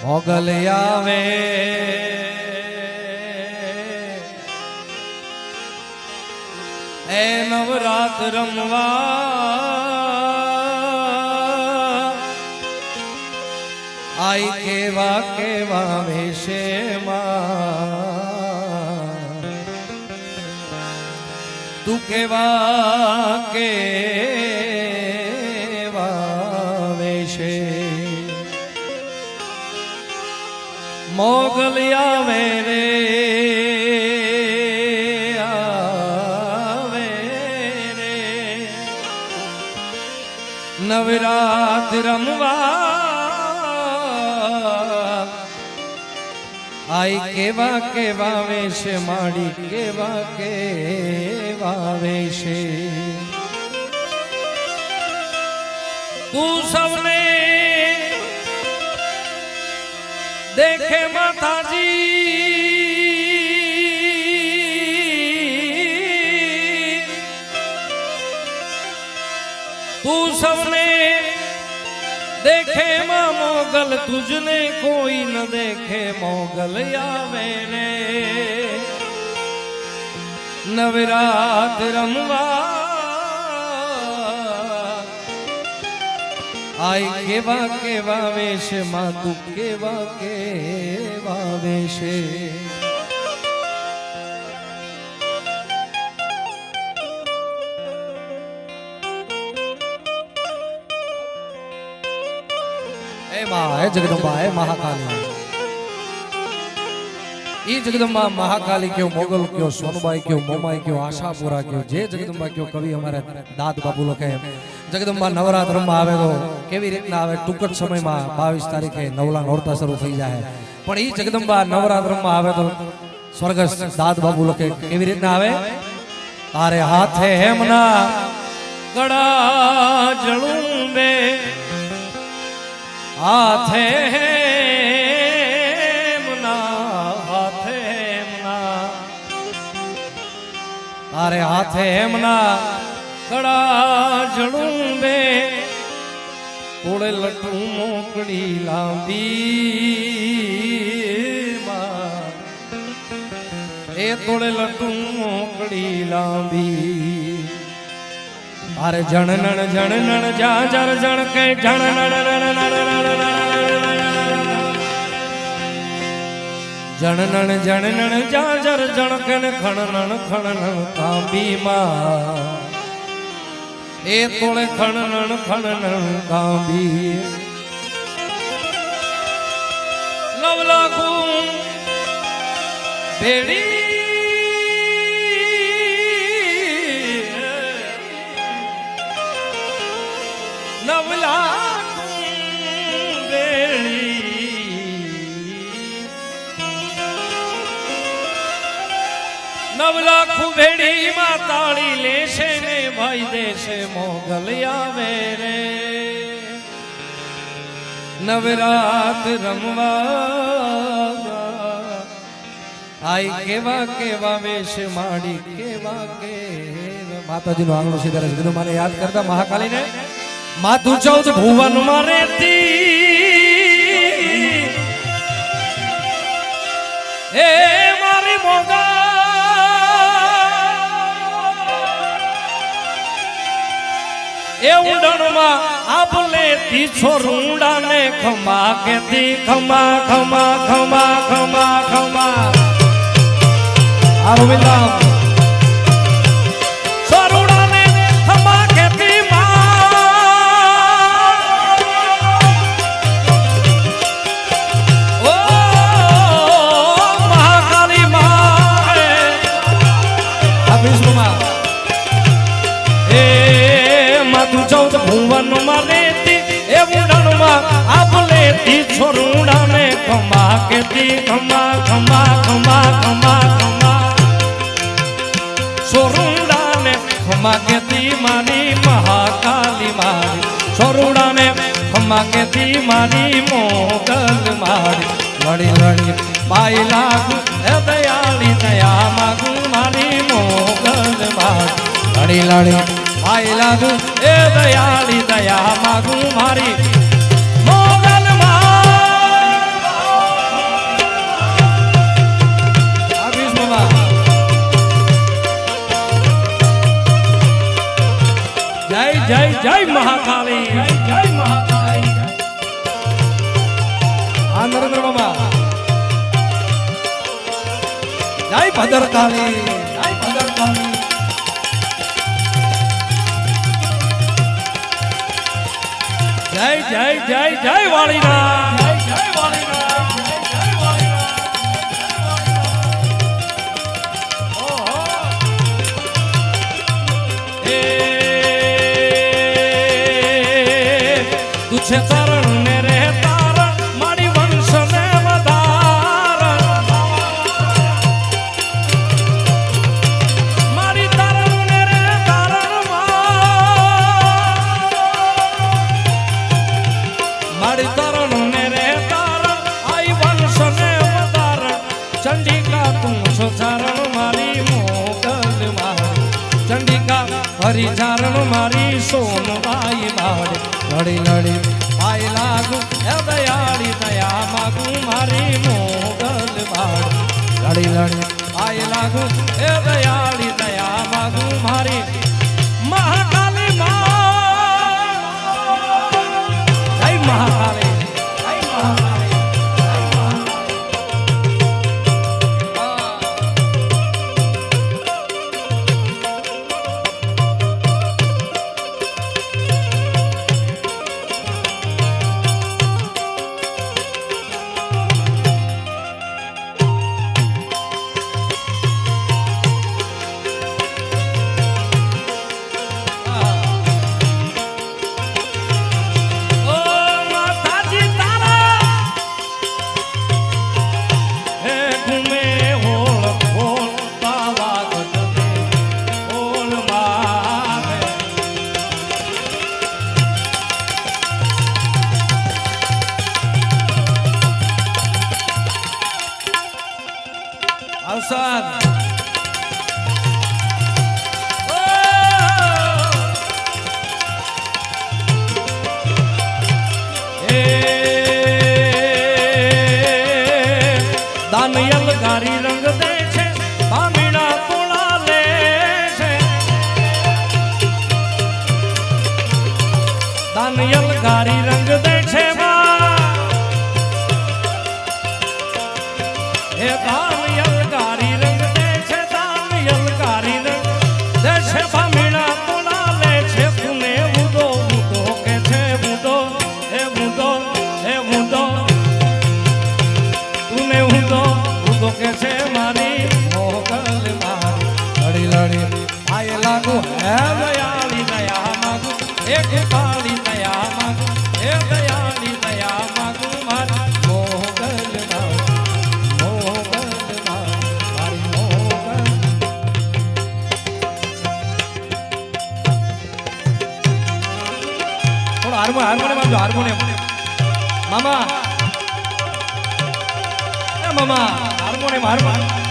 મોગલ આવે એ નવરાત રમવા આઈ કેવા કેવા વેશમાં તું કેવા કેવા વેશે મોગલ આવે રે આવે રે નવરાત રમવા આઈ કેવા કેવા વેશે માડી કેવા કેવા વેશે તું સૌને देखे माता जी तू सबने देखे मां मोगल तुझने कोई न देखे मोगल आवे रे नवरात रमवा आई केवा केवा वेश मां तू केवा केवा वेशे ए मां ए जगदम्बा ए महाकाली ई जगदम्बा महाकाली क्यों मोगल क्यों सोनबाई क्यों मोमाई क्यों आशापुरा क्यों जे जगदम्बा क्यों कवि हमारे दाद बाबू लखे जगदम्बा नवरात्र में आवे तो केवी रीतना आवे टूंक समय में 22 तारीखे नवला नोरता शुरू थई जाए पण ई जगदम्बा नवरात्र में आवे तो स्वर्गस्थ दाद बाबू लखे केवी रीतना आवे तारे हाथे हेमना गड़ा जळुंबे हाथे तारे हाथे हेमना कड़ा जड़ूंबे तोड़े लटू मोकड़ी लांबी ए तोड़े लटू मोकड़ी लांबी तारे जननन जननन जा जर जण के जननन जननन जननन जाजर जनकन खणनन खणनन कांबी मां ए तोड़े खणनन खणनन कांबी नवलाखू भेड़ी नवलाखू भेड़ी नवलाखू भेड़ी माताड़ी लेशे ने भाई देशे मोगल आवे रे नवरात रमवा आई केवा केवा वेश माड़ी केवा केवा माताजी नो आंगणो सीधा कीधुं माने याद करता महाकाली ने मातु 14 भुवन में रहती ए मारी मोगा ए उड़न में आप लेती छोरूंडा ने खमा कहती खमा खमा खमा खमा खमा अरविंदा छोरूंडा ने खमा कहती मां ओ महाकाली मां अभिष मां तू 14 भुवन में रहती ए उड़न में आप लेती छोरूंडा ने खमा कहती खमा खमा खमा खमा खमा छोरूंडा ने खमा कहती मारी महाकाली मारी छोरूंडा ने खमा कहती मारी मोगल मारी लड़ी लड़ी पाई लागू ए दयाली दया मागू मारी मोगल मारी लड़ी लड़ी आई लागू ए दयाली दया मागू मारी मोगल मां જય ભદ્રકાળી, જય ભદ્રકાળી. જય જય જય જય વાળીનાથ, જય જય વાળીનાથ, જય જય વાળીનાથ. ઓહો એ તુછે ચરણ ને રે તારણ મારી વંશ ને વધારણ મારી તારણ ને રે તારણ મારી તારણ ને રે તારણ આઈ વંશ ને વધારણ ચંડિકા તું છો ચારણ મારી મોગલ મારી ચંડિકા હરી ચારણ મારી સોનબાઈ બાળી લડી લડી પાય લાગુ હે દયાળી દયા માગુ મારી મોગલ બાળી લડી લડી પાય લાગુ હે દયાળી દયા માગુ મારી મહાકાલી માં જય મહાકાલી, જય મહાકાલી, જય અવસર દાનયલ ગારી રંગ દે છે બામીણા તોળા લે છે દાનયલ ગારી રંગ દે છે હે દાનયલ ગારી રંગ દે છે દાનયલ ગારી રંગ દે છે બામીણા તોળા લે છે તુને ઉદો ઉદો કે છે ઉદો હે ઉદો હે ઉદો તુને ઉદો ઉદો કે છે મારી મોગલ મારી લડી લડી આય લાગુ હે દયાળી દયા માગુ એક કાળી દયા માગુ હે દયાળી દયા માગુ મારી મોગલ મારી મોગલ. થોડો હાર્મોનિયમ આપજો, હાર્મોનિયમ મામા, એ મામા હાર્મોનિયમ હાર્મોનિયમ